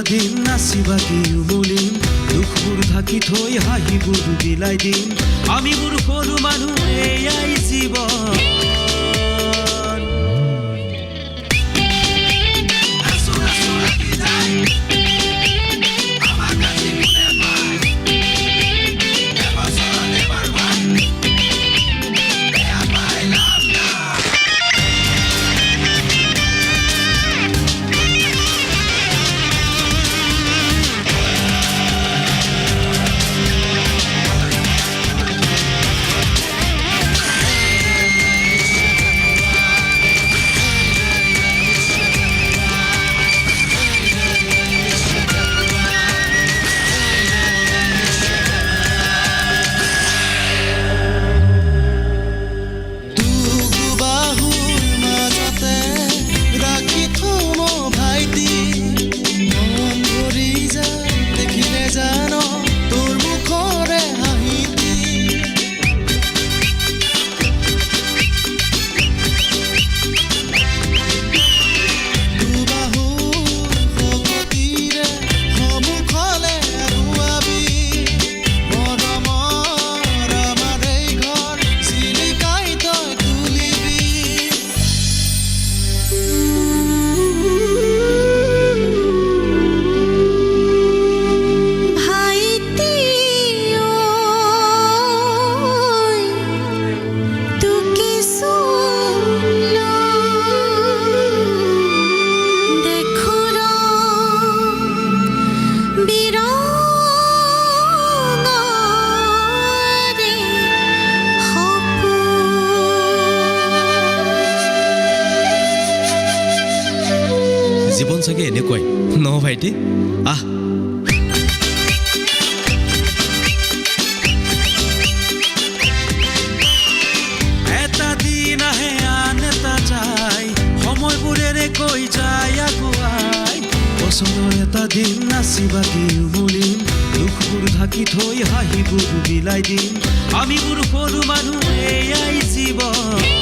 দিন নাচিবা কি উমলিম দুখবোৰ ঢাকি থৈ হাঁহিবোৰ বিলাই দিম আমিবোৰ সৰু মানুহ এয়াই জীৱন জীবন চাগে এনেকুৱাই ন ভাইটি আহ এটা দিন আহে আন এটা যায় সময়বোৰেৰে কৈ যায় আগুৱাই বছৰৰ এটা দিন নাচিবা কি উমলিম দুখবোৰ ঢাকি থৈ হাঁহিবোৰ বিলাই দিম আমিবোৰ সৰু মানুহ এয়াই জীৱন